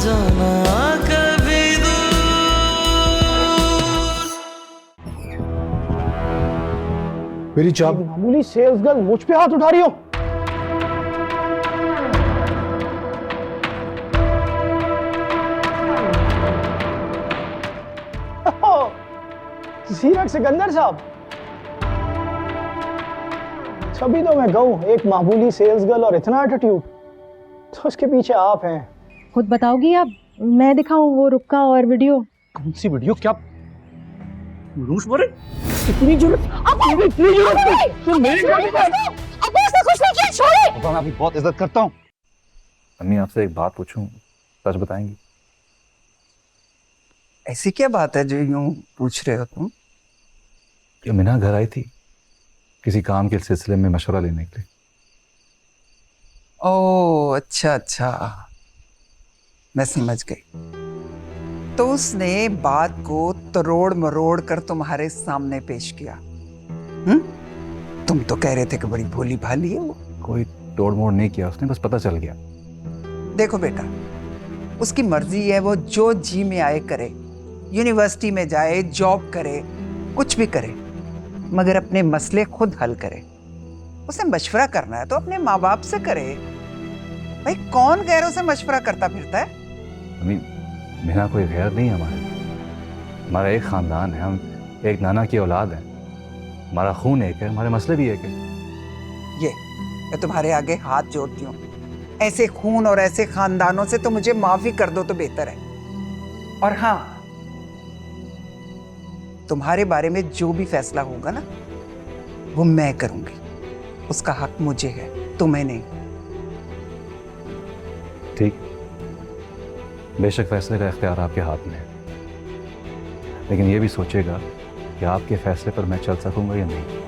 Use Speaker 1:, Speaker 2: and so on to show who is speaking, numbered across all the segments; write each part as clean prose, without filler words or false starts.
Speaker 1: जाना कभी दूर।
Speaker 2: मेरी चाबी।
Speaker 3: मामूली सेल्स गर्ल मुझ पे हाथ उठा रही हो? सीरत सिकंदर साहब, तभी तो मैं कहूं, एक मामूली सेल्स गर्ल और इतना एटीट्यूड, तो उसके पीछे आप हैं।
Speaker 4: खुद बताओगी आप? मैं दिखाऊं वो रुक्का और वीडियो?
Speaker 2: कौन सी वीडियो? क्या रूस बोले?
Speaker 3: इतनी जरूरत? इतनी जरूरत तो मेरी
Speaker 4: कुछ नहीं किया, छोड़े।
Speaker 2: मैं आपकी बहुत इज्जत करता हूँ।
Speaker 5: अम्मी, आपसे एक बात पूछूं, सच बताएंगी?
Speaker 6: ऐसी क्या बात है जो यूं पूछ रहे हो तुम?
Speaker 5: कि मीना घर आई थी किसी काम के सिलसिले में मशवरा लेने के लिए।
Speaker 6: ओह अच्छा अच्छा, मैं समझ गई। तो उसने बात को तरोड़ मरोड़ कर तुम्हारे सामने पेश किया। तुम तो कह रहे थे कि बड़ी भोली भाली है वो।
Speaker 5: कोई तोड़ मोड़ नहीं किया उसने, बस पता चल गया।
Speaker 6: देखो बेटा, उसकी मर्जी है, वो जो जी में आए करे, यूनिवर्सिटी में जाए, जॉब करे, कुछ भी करे, मगर अपने मसले खुद हल करे। उसे मशवरा करना है तो अपने माँ बाप से करे। भाई कौन गैरों से मशवरा करता फिरता है?
Speaker 5: अम्मी, मीना कोई गैर नहीं है हमारा एक खानदान है, हम एक नाना की औलाद है, हमारा खून एक है, हमारे मसले भी एक है।
Speaker 6: ये मैं तुम्हारे आगे हाथ जोड़ती हूँ, ऐसे खून और ऐसे खानदानों से तो मुझे माफी कर दो तो बेहतर है। और हाँ, तुम्हारे बारे में जो भी फैसला होगा ना, वो मैं करूंगी। उसका हक मुझे है, तुम्हें नहीं।
Speaker 5: ठीक, बेशक फैसले का इख्तियार आपके हाथ में है, लेकिन ये भी सोचेगा कि आपके फैसले पर मैं चल सकूंगा या नहीं।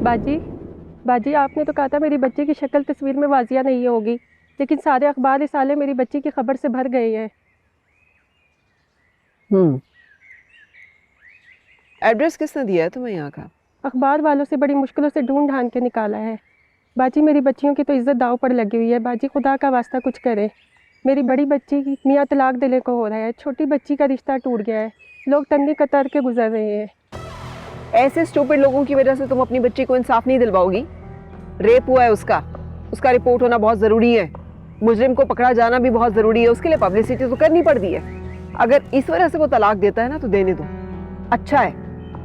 Speaker 7: बाजी, बाजी आपने तो कहा था मेरी बच्ची की शक्ल तस्वीर में वाजिया नहीं होगी, लेकिन सारे अखबार इस साले मेरी बच्ची की खबर से भर गए हैं।
Speaker 8: एड्रेस किसने दिया है तुम्हें यहाँ का?
Speaker 7: अखबार वालों से बड़ी मुश्किलों से ढूंढ ढांड के निकाला है। बाजी मेरी बच्चियों की तो इज्जत दाव पर लगी हुई है। बाजी खुदा का वास्ता कुछ करे। मेरी बड़ी बच्ची की मियाँ तलाक देने को हो रहा है, छोटी बच्ची का रिश्ता टूट गया है, लोग तंगी कतर के गुजर रहे हैं।
Speaker 8: ऐसे स्टूपिड लोगों की वजह से तुम अपनी बच्ची को इंसाफ नहीं दिलवाओगी। रेप हुआ है उसका रिपोर्ट होना बहुत ज़रूरी है, मुजरिम को पकड़ा जाना भी बहुत ज़रूरी है, उसके लिए पब्लिसिटी तो करनी पड़ती है। अगर इस वजह से वो तलाक देता है ना तो देने दो, अच्छा है।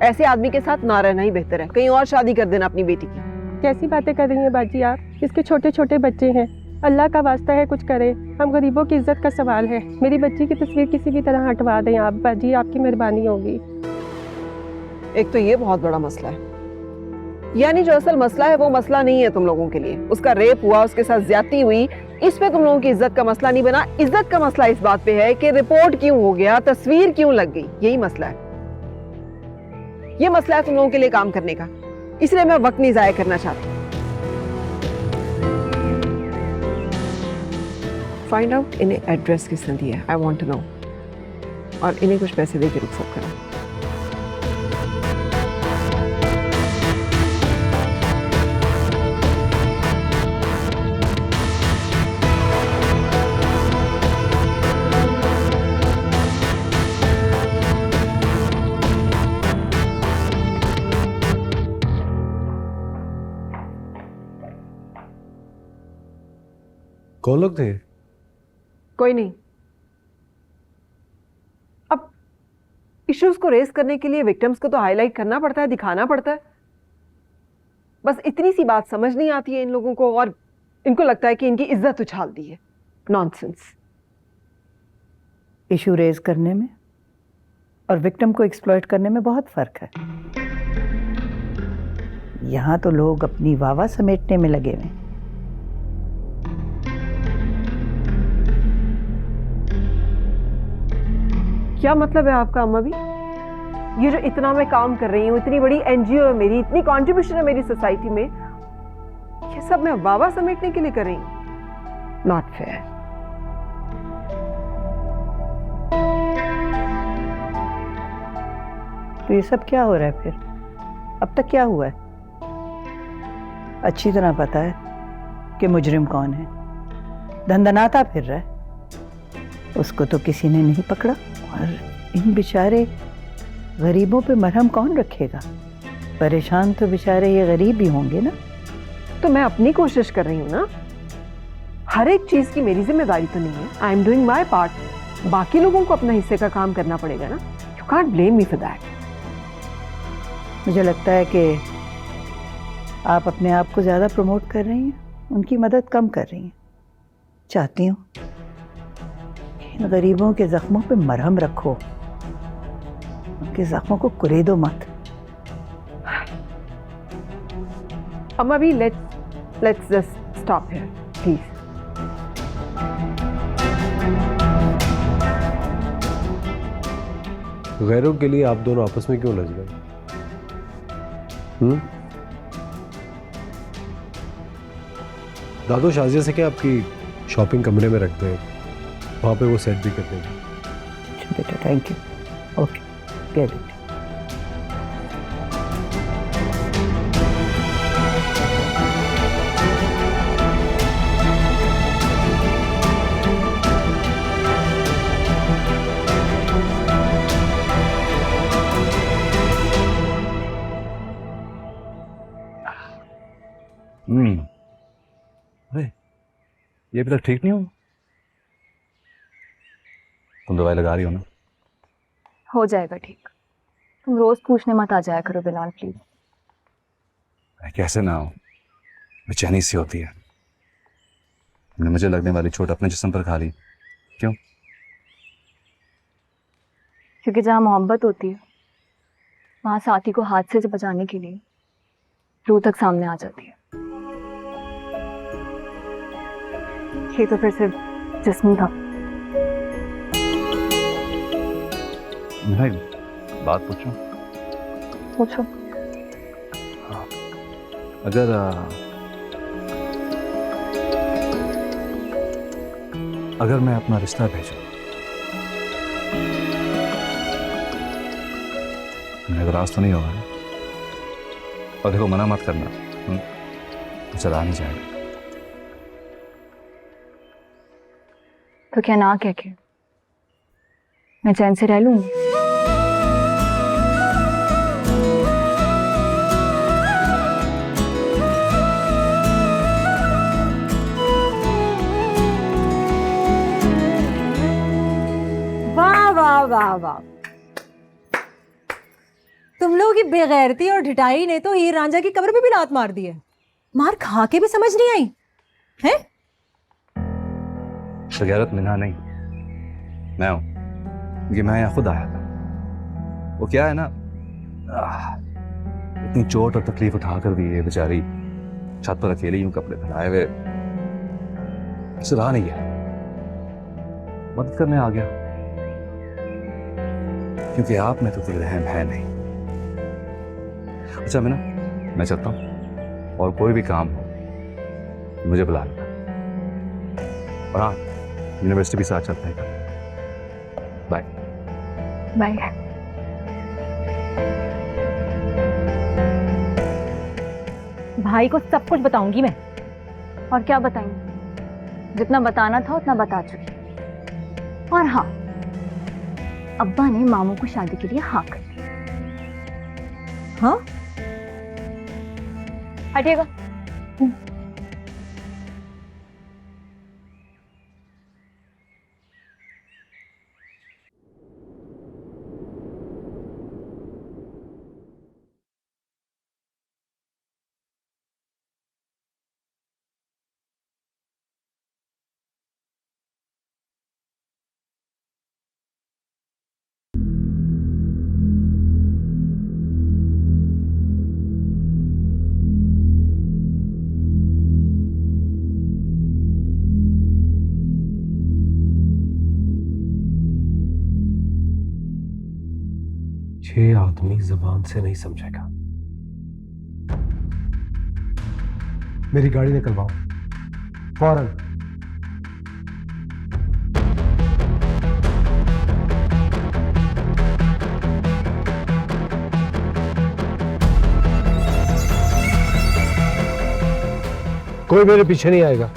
Speaker 8: ऐसे आदमी के साथ ना रहना ही बेहतर है, कहीं और शादी कर देना अपनी बेटी की।
Speaker 7: कैसी बातें कर रही हैं बाजी आप? इसके छोटे छोटे बच्चे हैं, अल्लाह का वास्ता है कुछ करे, हम गरीबों की इज्जत का सवाल है। मेरी बच्ची की तस्वीर किसी भी तरह हटवा दें आप बाजी, आपकी मेहरबानी होगी।
Speaker 8: एक तो ये बहुत बड़ा मसला है, यानी जो असल मसला है वो मसला नहीं है तुम लोगों के लिए। उसका रेप हुआ, उसके साथ ज्यादती हुई, इस पे तुम लोगों की इज्जत का मसला नहीं बना। इज्जत का मसला इस बात पे है कि रिपोर्ट क्यों हो गया, तस्वीर क्यों लग गई, यही मसला है। ये मसला है तुम लोगों के लिए काम करने का, इसलिए मैं वक्त नहीं जाया करना चाहती। फाइंड आउट इन्हें एड्रेस किसने दिया है, आई वांट टू नो, और इन्हें कुछ पैसे दे के रुखसत करा।
Speaker 5: कौन लोग थे?
Speaker 8: कोई नहीं। अब इश्यूज को रेस करने के लिए विक्टिम्स को तो हाईलाइट करना पड़ता है, दिखाना पड़ता है। बस इतनी सी बात समझ नहीं आती है इन लोगों को, और इनको लगता है कि इनकी इज्जत उछाल दी है। नॉनसेंस।
Speaker 9: इशू रेज करने में और विक्टिम को एक्सप्लॉइट करने में बहुत फर्क है। यहाँ तो लोग अपनी वावा समेटने में लगे हुए हैं।
Speaker 8: क्या मतलब है आपका अम्मा भी? ये जो इतना मैं काम कर रही हूँ, इतनी बड़ी एनजीओ है मेरी, इतनी कंट्रीब्यूशन है मेरी सोसाइटी में, ये सब मैं वावा समेटने के लिए कर रही हूँ? Not fair.
Speaker 9: तो ये सब क्या हो रहा है फिर? अब तक क्या हुआ है? अच्छी तरह पता है कि मुजरिम कौन है, धंधनाता फिर रहा है, उसको तो किसी ने नहीं पकड़ा। और इन बेचारे गरीबों पे मरहम कौन रखेगा? परेशान तो बेचारे ये गरीब ही होंगे ना।
Speaker 8: तो मैं अपनी कोशिश कर रही हूँ ना, हर एक चीज की मेरी जिम्मेदारी तो नहीं है। I am doing my part. बाकी लोगों को अपना हिस्से का काम करना पड़ेगा ना। You can't blame me for that.
Speaker 9: मुझे लगता है कि आप अपने आप को ज़्यादा प्रमोट कर रही हैं, उनकी मदद कम कर रही हैं। चाहती हूँ कि इन गरीबों के ज़ख्मों पे मरहम रखो, उनके ज़ख्मों को कुरेदो मत।
Speaker 8: अम्मा भी let's just stop here please.
Speaker 10: गैरों के लिए आप दोनों आपस में क्यों लड़ गए? दादो शाजिया से क्या आपकी शॉपिंग कमरे में रखते हैं, वहाँ पे वो सेट भी कर देंगे।
Speaker 9: बेटा thank you. Okay get it.
Speaker 5: अरे ये अभी तक ठीक नहीं हो? तुम दवाई लगा रही हो ना?
Speaker 11: हो जाएगा ठीक। तुम रोज पूछने मत आ जाया करो बिलाल प्लीज।
Speaker 5: कैसे ना हो, बेचैनी सी होती है। तुमने मुझे लगने वाली चोट अपने जिस्म पर खा ली। क्यों?
Speaker 11: क्योंकि जहाँ मोहब्बत होती है वहाँ साथी को हादसे से बचाने के लिए रूह तक सामने आ जाती है। ये तो फिर सिर्फ जिस्म था।
Speaker 5: मैं बात पूछूं?
Speaker 11: पूछो।
Speaker 5: अगर मैं अपना रिश्ता भेजूं, नाराज तो नहीं होगा ना? और देखो मना मत करना, तो चला नहीं जाएगा।
Speaker 11: तो क्या ना कह के मैं चैन से रह लूंगी?
Speaker 12: वाह वाह वाह वाह, तुम लोगों की बेगैरती और ढिठाई ने तो हीर रांझा की कब्र पे भी लात मार दी है। मार खा के भी समझ नहीं आई है?
Speaker 5: बगैरत मिना नहीं, मैं हूं। ये मैं यहाँ खुद आया था। वो क्या है ना, इतनी चोट और तकलीफ उठा कर दी है बेचारी, छत पर अकेली यूं कपड़े फैलाए हुए, इससे रहा नहीं है, मदद करने आ गया। क्योंकि आप में तो कोई रहम है नहीं। अच्छा मैं चलता हूँ, और कोई भी काम हो मुझे बुला लेना। और हाँ, यूनिवर्सिटी भी साथ चलते हैं। Bye
Speaker 11: bye.
Speaker 12: भाई को सब कुछ बताऊंगी मैं।
Speaker 11: और क्या बताएंगे? जितना बताना था उतना बता चुकी। और हाँ, अब्बा ने मामू को शादी के लिए हाँ कर दी।
Speaker 12: हाँ?
Speaker 11: हटिएगा।
Speaker 10: ये आदमी जबान से नहीं समझेगा। मेरी गाड़ी निकलवाओ फौरन। कोई मेरे पीछे नहीं आएगा।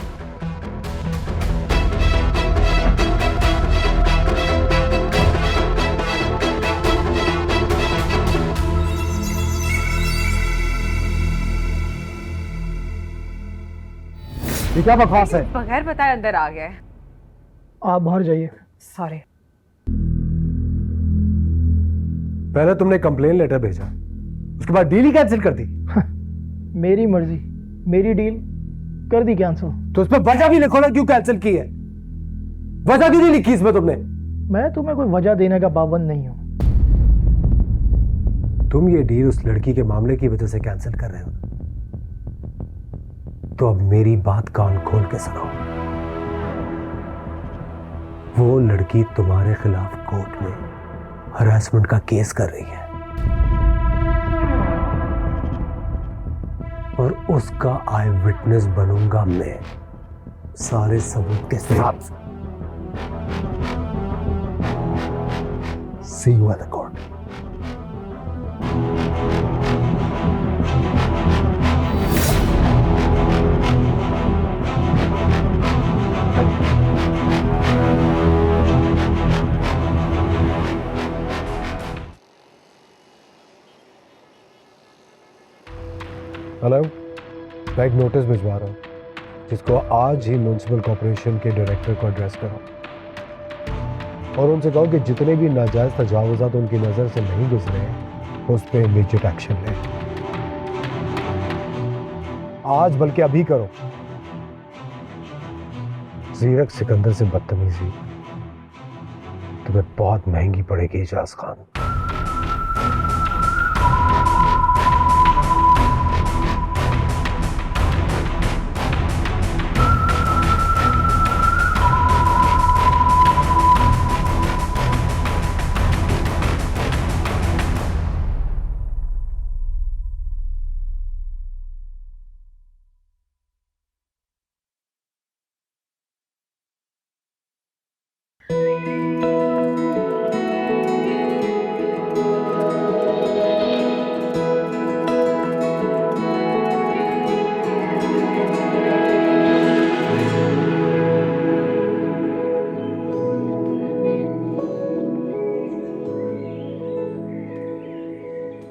Speaker 10: ये क्या बकवास है?
Speaker 8: बगैर बताए अंदर आ गए।
Speaker 3: आप बाहर जाइए।
Speaker 8: सॉरी।
Speaker 10: पहले तुमने कंप्लेन लेटर भेजा, उसके बाद डील ही कैंसिल कर दी।
Speaker 3: मेरी मर्जी, मेरी डील कर दी कैंसिल।
Speaker 10: तो उस पर वजह भी लिखो ना, क्यों कैंसिल की है? वजह भी नहीं लिखी इसमें तुमने।
Speaker 3: मैं तुम्हें कोई वजह देने का पाबंद नहीं हूं।
Speaker 10: तुम ये डील उस लड़की के मामले की वजह से कैंसिल कर रहे हो, तो अब मेरी बात कान खोल के सुनो। वो लड़की तुम्हारे खिलाफ कोर्ट में हरासमेंट का केस कर रही है और उसका आई विटनेस बनूंगा मैं, सारे सबूत के साथ। See you at the court. Hello, मैं एक नोटिस भिजवा रहा हूँ जिसको आज ही म्युनिसिपल कॉर्पोरेशन के डायरेक्टर को एड्रेस करो और उनसे कहो कि जितने भी नाजायज तजावुज़ात उनकी नज़र से नहीं गुजरे हैं उस पर इमीडिएट एक्शन लें। आज बल्कि अभी करो। ज़ीरक सिकंदर से बदतमीजी तुम्हें बहुत महंगी पड़ेगी इजाज खान।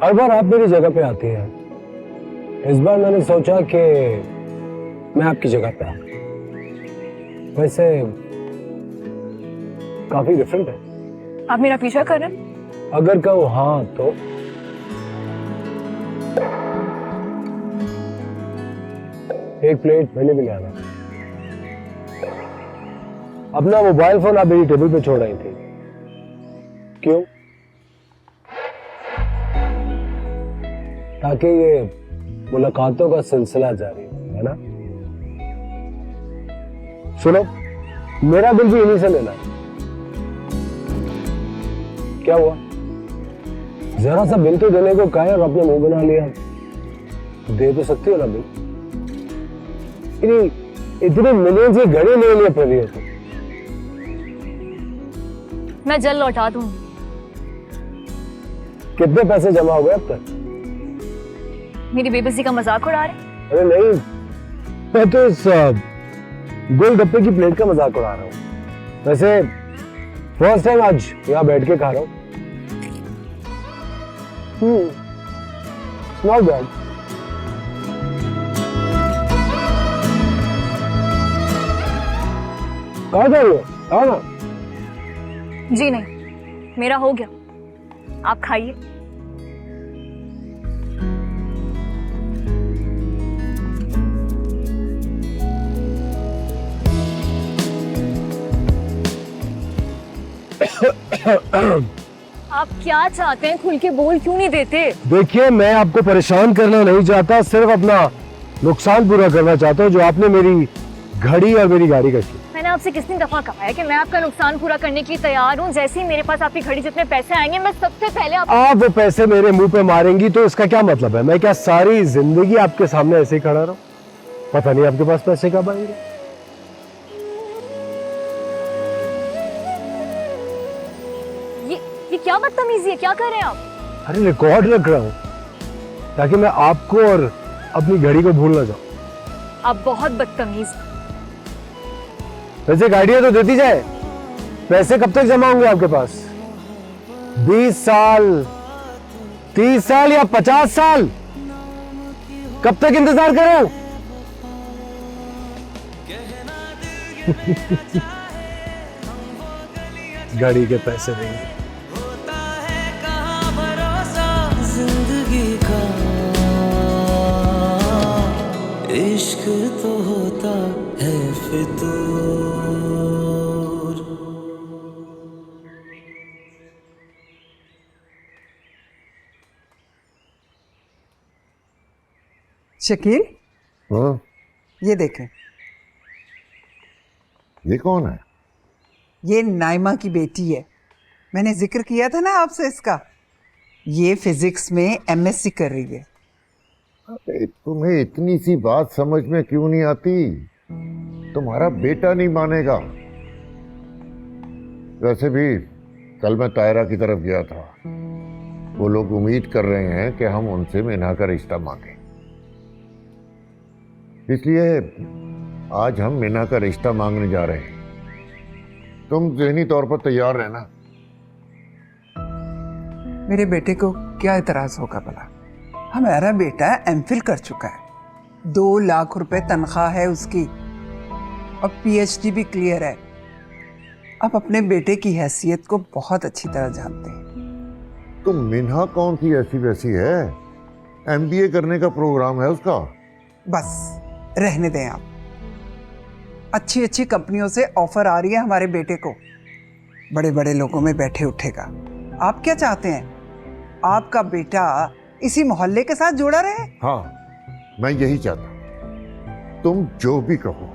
Speaker 10: हर बार आप मेरी जगह पे आती हैं, इस बार मैंने सोचा कि मैं आपकी जगह पे आऊं। वैसे काफी डिफरेंट है।
Speaker 11: आप मेरा पीछा कर रहे हैं?
Speaker 10: अगर कहूँ हाँ तो एक प्लेट मैंने भी ले आना। अपना मोबाइल फोन आप मेरी टेबल पे छोड़ आई थी, क्यों? ताकि ये मुलाकातों का सिलसिला जारी हो, है ना? सुनो, मेरा बिल भी इन्हीं से लेना है। क्या हुआ? जरा सा बिल तो देने को कहा और अपने मुंह बना लिया। दे तो सकती हो ना बिल? इतने मिलियन की घड़ी ले लिए पड़ रही हो तुम।
Speaker 11: मैं जल्द लौटा दूंगी।
Speaker 10: कितने पैसे जमा हो गए अब तक?
Speaker 11: मेरी बेबसी का मजाक उड़ा रहे?
Speaker 10: अरे नहीं, मैं तो इस गोलगप्पे की प्लेट का मजाक उड़ा रहा हूँ। वैसे फर्स्ट टाइम आज यहाँ बैठ के खा रहा हूँ। Not bad. कहाँ जा रही हो? आओ ना।
Speaker 11: जी नहीं, मेरा हो गया, आप खाइए। आप क्या चाहते हैं? खुल के बोल क्यों नहीं देते?
Speaker 10: देखिए, मैं आपको परेशान करना नहीं चाहता, सिर्फ अपना नुकसान पूरा करना चाहता हूँ जो आपने मेरी घड़ी और मेरी गाड़ी का किया।
Speaker 11: मैंने आपसे कितनी दफा कहा है कि मैं आपका नुकसान पूरा करने के लिए तैयार हूँ। जैसे ही मेरे पास आपकी घड़ी जितने पैसे आएंगे, मैं सबसे पहले
Speaker 10: आप वो पैसे मेरे मुंह पे मारेंगी तो इसका क्या मतलब है? मैं क्या सारी जिंदगी आपके सामने ऐसे ही खड़ा रहूं? पता नहीं आपके पास पैसे कब आएंगे।
Speaker 11: ये क्या बदतमीजी है? क्या कर रहे हैं आप?
Speaker 10: अरे रिकॉर्ड रख रहा हूँ ताकि मैं आपको और अपनी घड़ी को भूल ना जाऊं।
Speaker 11: आप बहुत बदतमीज।
Speaker 10: वैसे गाड़ियां तो देती जाए, पैसे कब तक जमा होंगे आपके पास? 20 साल, 30 साल या 50 साल? कब तक इंतजार करो? गाड़ी के पैसे देंगे।
Speaker 1: जिंदगी का इश्क तो होता है फितूर।
Speaker 6: शकील,
Speaker 13: हाँ?
Speaker 6: ये देखें,
Speaker 13: ये कौन है?
Speaker 6: ये नाइमा की बेटी है। मैंने जिक्र किया था ना आपसे इसका। ये फिजिक्स में एमएससी कर रही है।
Speaker 13: अरे तुम्हें इतनी सी बात समझ में क्यों नहीं आती? तुम्हारा बेटा नहीं मानेगा। वैसे भी कल मैं तायरा की तरफ गया था। वो लोग उम्मीद कर रहे हैं कि हम उनसे मिना का रिश्ता मांगे, इसलिए आज हम मिना का रिश्ता मांगने जा रहे हैं। तुम ज़हनी तौर पर तैयार रहना।
Speaker 6: मेरे बेटे को क्या इतराज होगा भला? हमारा बेटा एमफिल कर चुका है, 2 लाख रुपए तनख्वाह है उसकी, और पीएचडी भी क्लियर है। आप अपने बेटे की हैसियत को बहुत अच्छी तरह जानते हैं।
Speaker 13: तो मिन्हा कौन सी ऐसी वैसी है? एमबीए करने का प्रोग्राम है उसका।
Speaker 6: बस रहने दें आप। अच्छी अच्छी कंपनियों से ऑफर आ रही है हमारे बेटे को, बड़े बड़े लोगों में बैठे उठेगा। आप क्या चाहते हैं? आपका बेटा इसी मोहल्ले के साथ जोड़ा रहे?
Speaker 13: हाँ, मैं यही चाहता हूं। तुम जो भी कहो,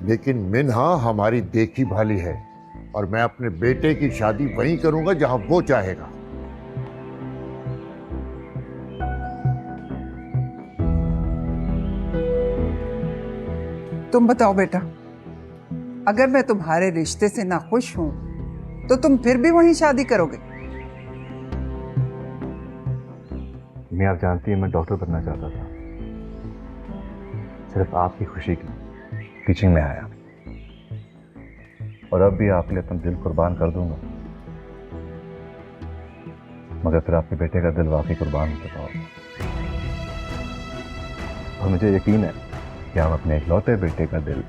Speaker 13: लेकिन मिन्हा हमारी देखी भाली है और मैं अपने बेटे की शादी वहीं करूंगा जहां वो चाहेगा।
Speaker 6: तुम बताओ बेटा, अगर मैं तुम्हारे रिश्ते से ना खुश हूं तो तुम फिर भी वहीं शादी करोगे?
Speaker 5: मैं, आप जानती हैं मैं डॉक्टर बनना चाहता था। सिर्फ आपकी खुशी की टीचिंग में आया, और अब भी आपके लिए अपना दिल कुर्बान कर दूंगा, मगर फिर आपके बेटे का दिल वाकई कुर्बान हो चुका होगा। और मुझे यकीन है कि हम अपने इकलौते बेटे का दिल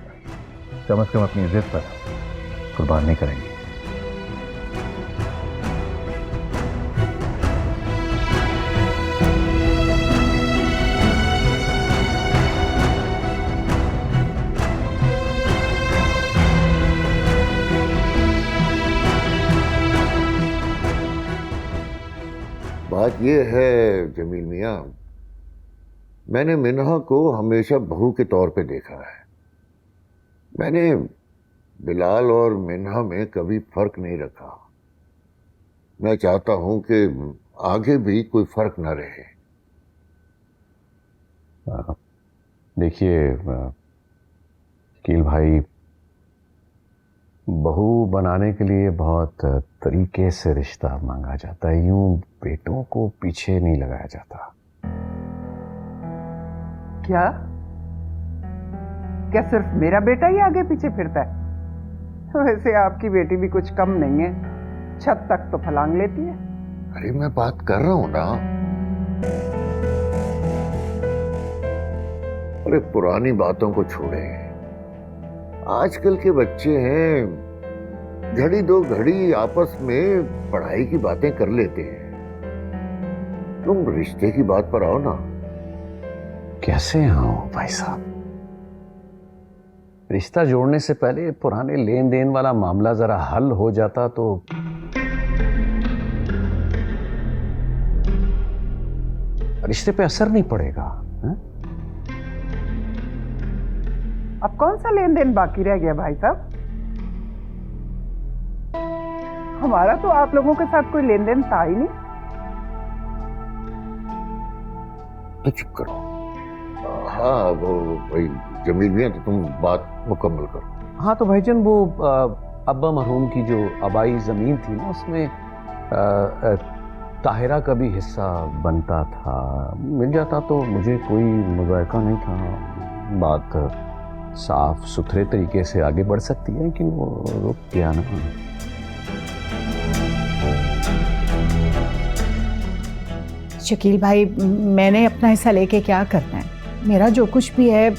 Speaker 5: कम से कम अपनी जिद पर कुर्बान नहीं करेंगे।
Speaker 13: बात यह है जमील मियां, मैंने मिन्हा को हमेशा बहू के तौर पे देखा है। मैंने बिलाल और मिन्हा में कभी फर्क नहीं रखा। मैं चाहता हूं कि आगे भी कोई फर्क ना रहे।
Speaker 5: देखिए शकील भाई, बहू बनाने के लिए बहुत तरीके से रिश्ता मांगा जाता है, यूं बेटों को पीछे नहीं लगाया जाता।
Speaker 6: क्या सिर्फ मेरा बेटा ही आगे पीछे फिरता है? वैसे आपकी बेटी भी कुछ कम नहीं है, छत तक तो फलांग लेती है।
Speaker 13: अरे मैं बात कर रहा हूं ना। अरे पुरानी बातों को छोड़े, आजकल के बच्चे हैं घड़ी दो घड़ी आपस में पढ़ाई की बातें कर लेते हैं। तुम रिश्ते की बात पर आओ ना।
Speaker 5: कैसे आओ भाई साहब? रिश्ता जोड़ने से पहले पुराने लेन देन वाला मामला जरा हल हो जाता तो। रिश्ते पे असर नहीं पड़ेगा। है?
Speaker 6: अब कौन सा लेन देन बाकी रह गया भाई साहब? हमारा तो आप लोगों के साथ कोई लेन देन था ही नहीं।
Speaker 13: तो चुप करो। हाँ वो भाई जमील भैया, तो तुम बात मुकम्मल करो।
Speaker 5: हाँ तो भाईजान, वो अब्बा मरहूम की जो आबाई ज़मीन थी ना, उसमें ताहिरा का भी हिस्सा बनता था। मिल जाता तो मुझे कोई मुज़ायका नहीं था। बात साफ सुथरे तरीके से आगे बढ़ सकती है कि वो रुक गया ना।
Speaker 9: शकील भाई, मैंने अपना हिस्सा लेके क्या करना है? मेरा जो कुछ भी है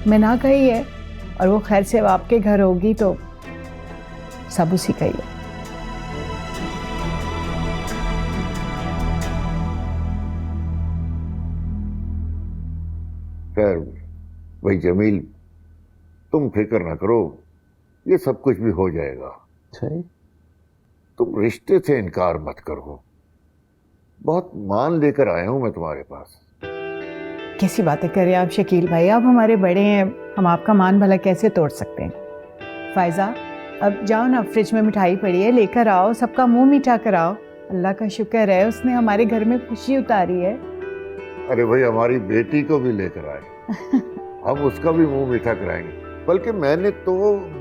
Speaker 9: मिना का ही है, और वो खैर से आपके घर होगी तो सब उसी का ही है।
Speaker 13: खैर भाई जमील, तुम फिक्र ना करो, ये सब कुछ भी हो जाएगा।
Speaker 5: सही।
Speaker 13: तुम रिश्ते से इनकार मत करो, बहुत मान लेकर आया हूं मैं तुम्हारे पास।
Speaker 9: कैसी बातें कर रहे हैं आप शकील भाई? आप हमारे बड़े हैं, हम आपका मान भला कैसे तोड़ सकते हैं? फायजा, अब जाओ ना, फ्रिज में मिठाई पड़ी है, लेकर आओ, सबका मुंह मीठा कराओ। अल्लाह का शुक्र है उसने हमारे घर में खुशी उतारी है।
Speaker 13: अरे भाई, हमारी बेटी को भी लेकर आए, हम उसका भी मुंह मीठा कराएंगे। बल्कि मैंने तो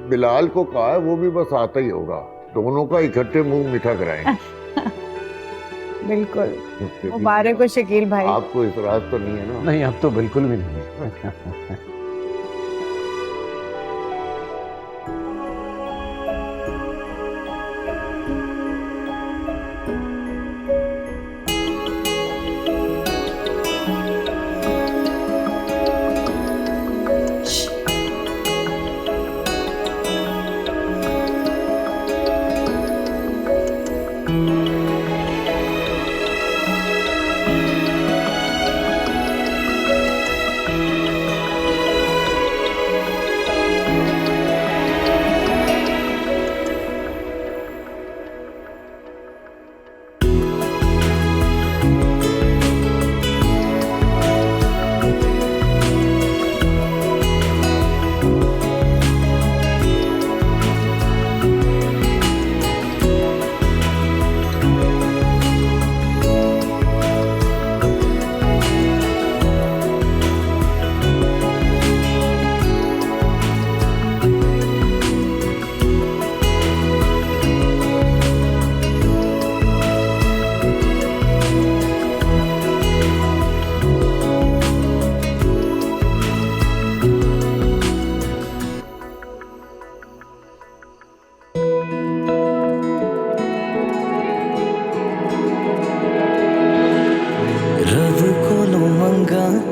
Speaker 13: बिलाल को कहा है, वो भी बस आता ही होगा, दोनों का इकट्ठे मुंह मीठा कराएंगे।
Speaker 9: बिल्कुल। मुबारक हो शकील भाई।
Speaker 13: आपको इतराज तो नहीं है ना?
Speaker 5: नहीं, अब तो बिल्कुल भी नहीं।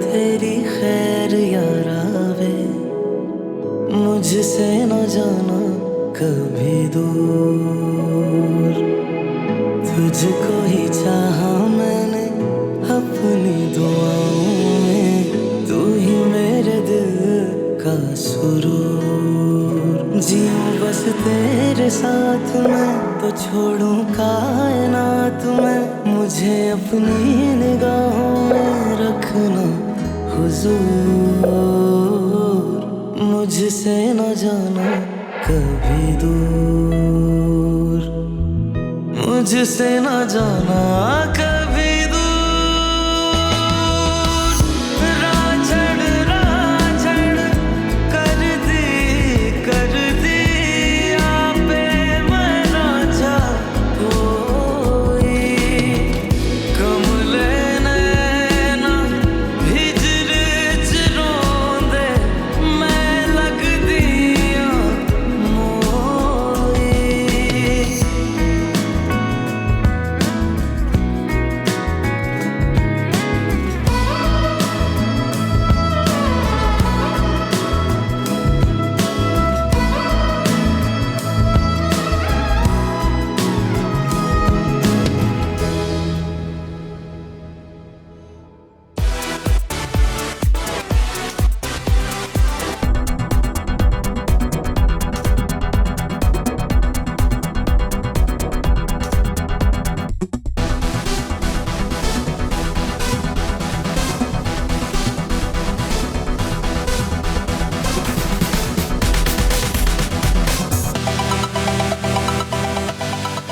Speaker 1: तेरी खैर यारावे, मुझसे न जाना कभी दूर। तुझको ही चाहा मैंने अपनी दुआओं में, तू ही मेरे दिल का सुरूर। जीऊं बस तेरे साथ मैं, तो छोड़ूं कायनात में, मुझे अपनी निगाहों में रखना हुजूर। मुझसे न जाना कभी दूर, मुझसे न जाना कभी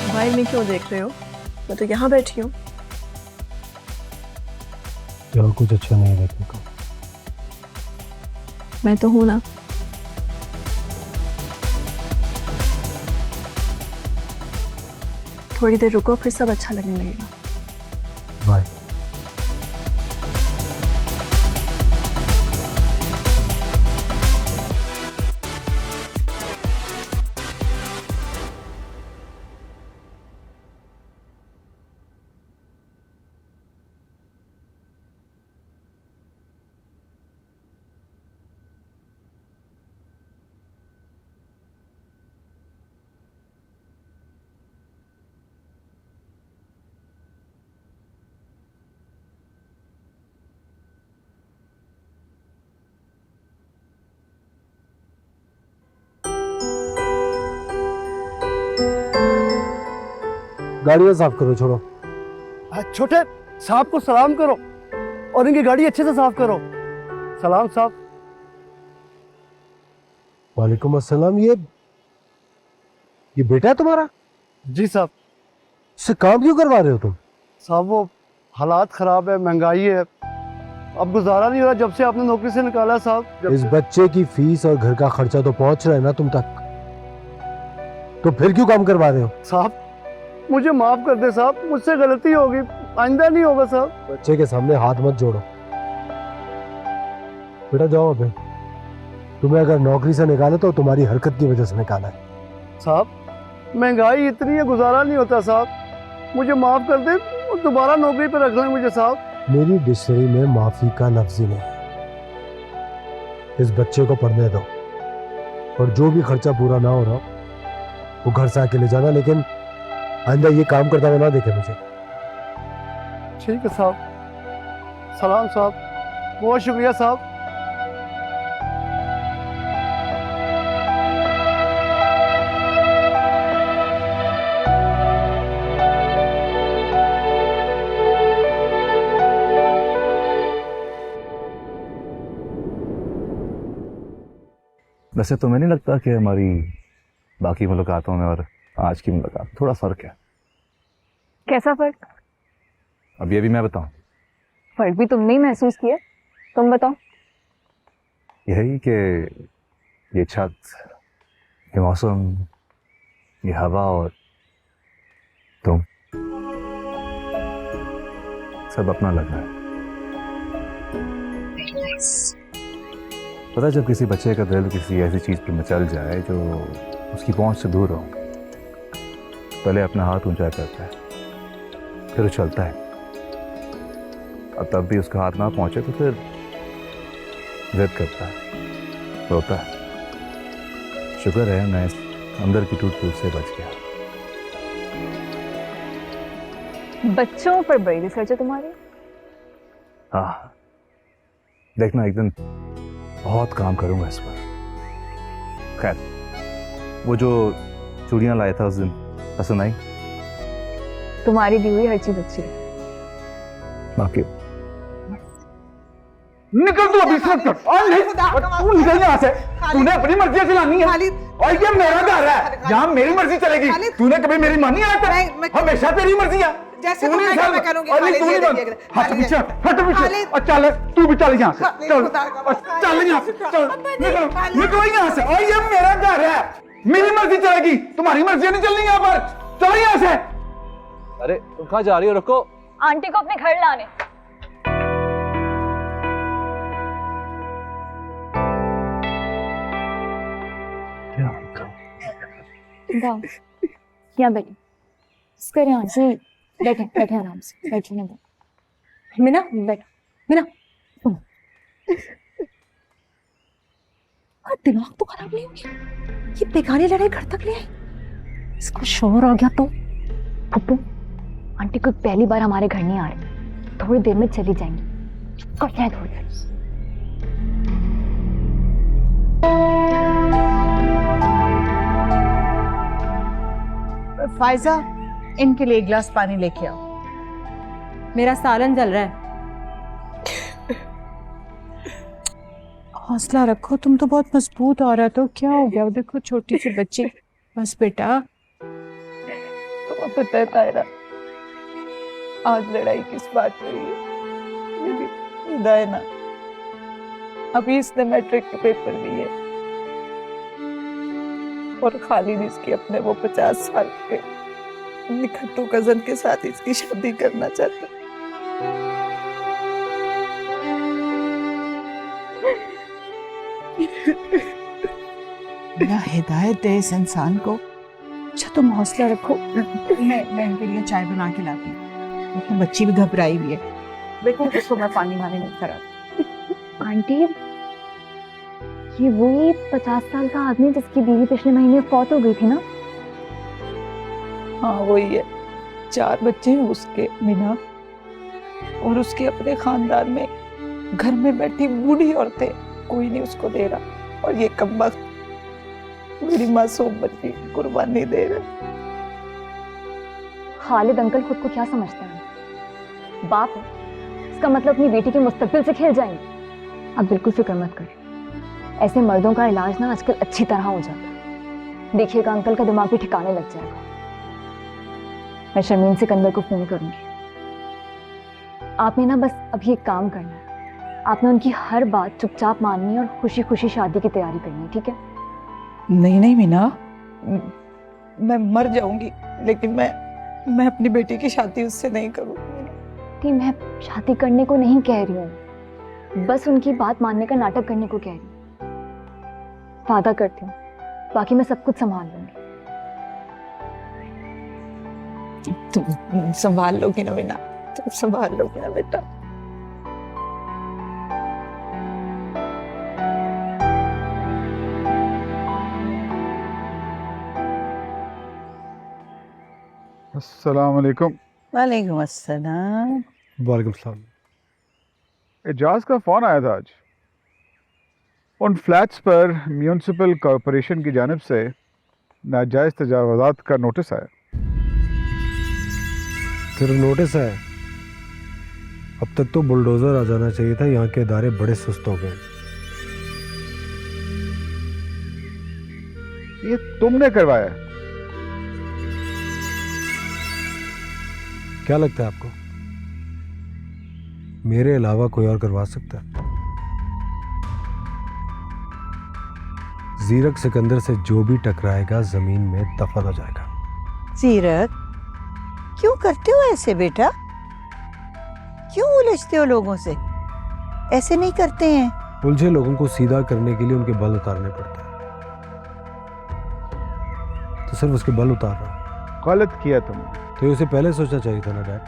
Speaker 14: मोबाइल में क्यों देख रहे हो? मैं तो यहाँ बैठी हूँ।
Speaker 10: यहाँ कुछ अच्छा नहीं देखने को।
Speaker 14: मैं तो हूँ ना। थोड़ी देर रुको, फिर सब अच्छा लगने लगेगा।
Speaker 10: बाय। गाड़ियां साफ करो, छोड़ो।
Speaker 2: छोटे साहब को सलाम करो और इनकी गाड़ी अच्छे से साफ करो। सलाम साहब।
Speaker 10: वालेकुम अस्सलाम। ये बेटा है तुम्हारा?
Speaker 2: जी साहब।
Speaker 10: इससे काम क्यों करवा रहे हो तुम?
Speaker 2: साहब वो हालात खराब है, महंगाई है, अब गुजारा नहीं हो रहा जब से आपने नौकरी से निकाला साहब।
Speaker 10: इस बच्चे की फीस और घर का खर्चा तो पहुंच रहा है ना तुम तक, तो फिर क्यों काम करवा रहे हो?
Speaker 2: साहब मुझे माफ कर दे साहब, मुझसे गलती होगी, आइंदा नहीं होगा साहब।
Speaker 10: बच्चे के सामने हाथ मत जोड़ो। बेटा जाओ अबे, तुम्हें अगर नौकरी से निकाले तो तुम्हारी हरकत की वजह से निकाला है।
Speaker 2: साहब महंगाई इतनी है, गुजारा नहीं होता साहब, मुझे माफ कर दे और दोबारा नौकरी पर रख लें मुझे साहब।
Speaker 10: मेरी डिक्शनरी में माफी का लफ्ज ही नहीं। इस बच्चे को पढ़ने दो और जो भी खर्चा पूरा ना हो रहा वो घर से आके ले जाना, लेकिन आइंदा ये काम करता हुआ ना देखे मुझे।
Speaker 2: ठीक है साहब। सलाम साहब, बहुत शुक्रिया साहब।
Speaker 5: वैसे तुम्हें नहीं लगता कि हमारी बाकी मुलाकातों में और आज की मुलाकात थोड़ा फर्क है?
Speaker 11: कैसा फर्क?
Speaker 5: अब ये भी मैं बताऊं?
Speaker 11: फर्क भी तुमने ही महसूस किया, तुम बताओ।
Speaker 5: यही कि ये छत, ये मौसम, ये हवा और तुम सब अपना लग रहा है। पता है, जब किसी बच्चे का दिल किसी ऐसी चीज पर मचल जाए जो उसकी पहुंच से दूर हो, पहले अपना हाथ ऊंचा करता है, फिर उछलता है, और तब भी उसका हाथ ना पहुंचे तो फिर जिद करता है, रोता है। शुक्र है मैं इस अंदर की टूट फूट से बच गया।
Speaker 11: बच्चों पर बड़ी रिसर्च है तुम्हारी।
Speaker 5: हाँ, देखना एक दिन बहुत काम करूंगा इस पर। खैर, वो जो चूड़ियां लाया था उस दिन पसंद आई?
Speaker 11: तुम्हारी दी हुई हर चीज अच्छी है।
Speaker 5: बाकी
Speaker 15: निकल तू अभी से और नहीं तू निकल यहाँ से। तूने अपनी मर्जी चलानी है और ये मेरा घर है, यहाँ मेरी मर्जी चलेगी। तूने कभी मेरी मानी आज तक? हमेशा तेरी मर्जी है।
Speaker 8: जैसे मैं करूंगी।
Speaker 15: हट पीछे, हट पीछे और चल, तू भी चल यहाँ से, चल यहाँ से, चल निकलो यहाँ से। और ये मेरा घर है, मेरी मर्जी चलेगी, तुम्हारी मर्जी नहीं चलनी यहाँ पर। चलो यहाँ से।
Speaker 5: अरे तुम कहाँ जा रही हो? रुको।
Speaker 11: आंटी को अपने घर लाने। यहाँ बैठे, बैठे बैठे आराम से, बैठे ना बैठे। मीना बैठो, मीना दिमाग तो खराब नहीं हो गया? ये बेगानी लड़ाई घर तक ले आई, इसको शोर आ गया तो। पप्पू, आंटी को पहली बार हमारे घर नहीं आ रही, थोड़ी देर में चली जाएंगी, चुप कर जाए थोड़ी देर।
Speaker 9: फायजा, इनके लिए एक गिलास पानी लेके आओ।
Speaker 12: मेरा सालन जल रहा है।
Speaker 4: हौसला रखो, तुम तो बहुत मजबूत औरत हो। क्या हो गया? देखो छोटी सी बच्ची। बस बेटा।
Speaker 14: तुम्हें पता है तायरा, आज लड़ाई किस बात पे हुई है? मेरी दायना, अभी इसने मैट्रिक के पेपर दिए और खालिद इसकी अपने वो 50 साल के निखट्टू कजन के साथ इसकी शादी करना चाहता।
Speaker 9: अल्लाह हिदायत दे इस इंसान को। अच्छा तुम हौसला रखो, मैं इनके लिए चाय बना के लाती हूँ। तो बच्ची भी घबराई हुई है। देखो उसको मैं पानी वानी नहीं करा।
Speaker 11: आंटी, ये वही 50 साल का आदमी जिसकी बीवी पिछले महीने फौत हो गई थी ना?
Speaker 14: हाँ वही है। 4 बच्चे हैं उसके मीना, और उसके अपने खानदान में घर में बैठी बूढ़ी औरतें कोई नहीं उसको दे रहा, और ये कमबख्त मेरी मासूम बच्ची कुर्बानी दे रहा।
Speaker 11: खालिद अंकल खुद को क्या समझते हैं? बाप है, इसका मतलब अपनी बेटी के मुस्तकबिल से खेल जाएंगे। आप बिल्कुल फिक्र मत करें, ऐसे मर्दों का इलाज ना आजकल अच्छी तरह हो जाता है। देखिएगा अंकल का दिमाग भी ठिकाने लग जाएगा। मैं शर्मीन सिकंदर को फोन करूंगी। आपने ना बस अभी एक काम करना है, आपने उनकी हर बात चुपचाप माननी है और खुशी खुशी शादी की तैयारी करनी है, ठीक है?
Speaker 14: नहीं नहीं मीना, मैं मर जाऊंगी लेकिन मैं अपनी बेटी की शादी उससे नहीं करूंगी।
Speaker 11: मैं शादी करने को नहीं कह रही हूँ, बस उनकी बात मानने का नाटक करने को कह रही हूँ। वादा करती हूँ, बाकी मैं सब कुछ संभाल लूंगी।
Speaker 14: तुम संभाल लोगी ना मीना, तुम संभाल लोगी ना बेटा।
Speaker 15: अस्सलाम वालेकुम।
Speaker 9: वालेकुम अस्सलाम।
Speaker 10: वालेकुम सलाम।
Speaker 15: एजाज का फ़ोन आया था आज। उन फ्लैट्स पर म्यूनिसिपल कॉरपोरेशन की जानिब से नाजायज़ तजावज़ात का नोटिस आया।
Speaker 10: सिर्फ नोटिस है? अब तक तो बुलडोज़र आ जाना चाहिए था। यहाँ के इदारे बड़े सुस्त हो गए।
Speaker 15: ये तुमने करवाया?
Speaker 10: क्या लगता है आपको मेरे अलावा कोई और करवा सकता है? जीरक सिकंदर से जो भी टकराएगा जमीन में दफन हो जाएगा।
Speaker 9: जीरक, क्यों करते हो ऐसे बेटा? क्यों उलझते हो लोगों से? ऐसे नहीं करते हैं।
Speaker 10: उलझे लोगों को सीधा करने के लिए उनके बल उतारने पड़ते हैं, तो सिर्फ उसके बल उतार रहा हूं।
Speaker 15: गलत किया तुमने।
Speaker 10: तो उसे पहले सोचना चाहिए था ना डैड।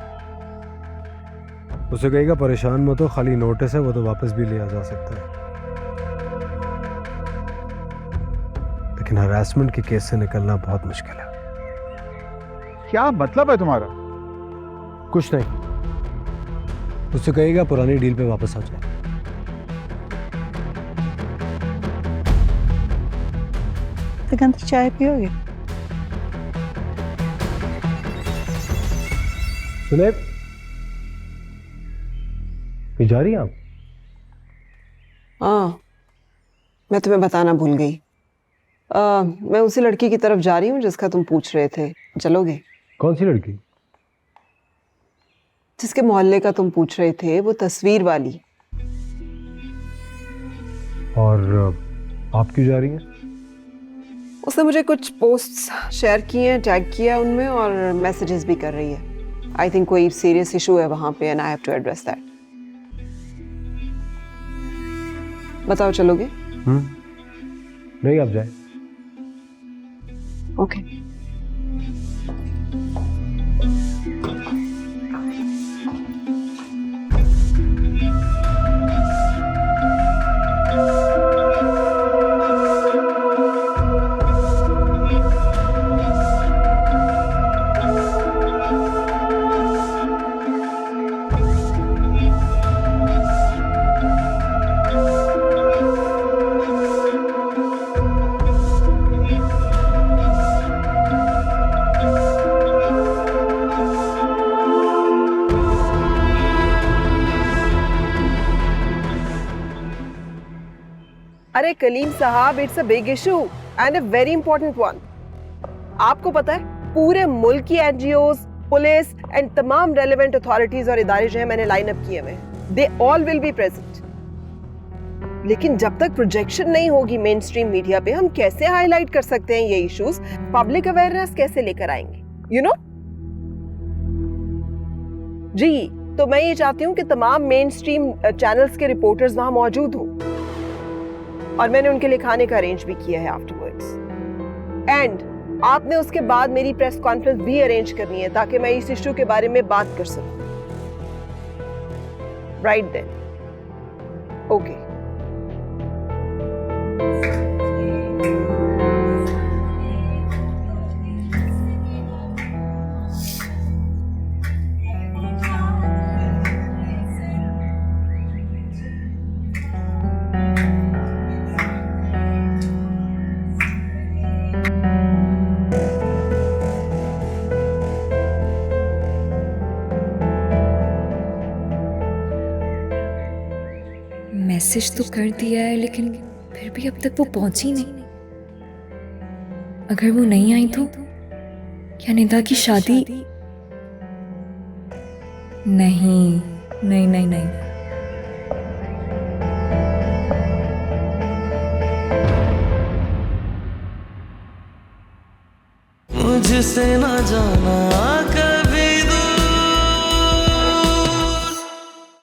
Speaker 10: उसे कहेगा परेशान मत हो, खाली नोटिस है, वो तो वापस भी लिया जा सकता है। लेकिन हरासमेंट के केस से निकलना बहुत mushkil है।
Speaker 15: क्या मतलब है तुम्हारा?
Speaker 10: कुछ नहीं, उससे कहेगा पुरानी डील पे वापस आ जाए।
Speaker 9: सिकंदर चाय पियोगे?
Speaker 10: सुने, जा रही हैं आप?
Speaker 8: हाँ, मैं तुम्हें बताना भूल गई। मैं उसी लड़की की तरफ जा रही हूँ जिसका तुम पूछ रहे थे। चलोगे?
Speaker 10: कौन सी लड़की?
Speaker 8: जिसके मोहल्ले का तुम पूछ रहे थे, वो तस्वीर वाली।
Speaker 10: और आप क्यों जा रही हैं?
Speaker 8: उसने मुझे कुछ पोस्ट्स शेयर किए हैं, टैग किया है उनमें, और मैसेजेस भी कर रही है। आई थिंक कोई सीरियस इशू है वहां पे and I have to address that. बताओ, चलोगे?
Speaker 10: नहीं, आप जाए।
Speaker 8: ओके। अरे कलीम साहब, it's a big issue and a very important one. आपको पता है, पूरे मुल्क की एनजीओज, पुलिस एंड तमाम रेलेवेंट अथॉरिटीज और इदारे जो है मैंने लाइन अप किए हुए हैं। They all will be present. लेकिन जब तक प्रोजेक्शन नहीं होगी मेन स्ट्रीम मीडिया पे, हम कैसे हाईलाइट कर सकते हैं ये इश्यूज? पब्लिक अवेयरनेस कैसे लेकर आएंगे? You know? जी, तो मैं ये चाहती हूँ कि तमाम मेन स्ट्रीम चैनल्स के रिपोर्टर्स वहां मौजूद हों, और मैंने उनके लिए खाने का अरेंज भी किया है आफ्टरवर्ड्स। एंड आपने उसके बाद मेरी प्रेस कॉन्फ्रेंस भी अरेंज करनी है ताकि मैं इस इशू के बारे में बात कर सकूं। Right then, okay.
Speaker 16: मैसेज तो कर दिया है, लेकिन फिर भी अब तक वो पहुंची नहीं। अगर वो नहीं आई तो क्या निदा की शादी? नहीं नहीं नहीं नहीं।
Speaker 1: मुझसे न जाना कभी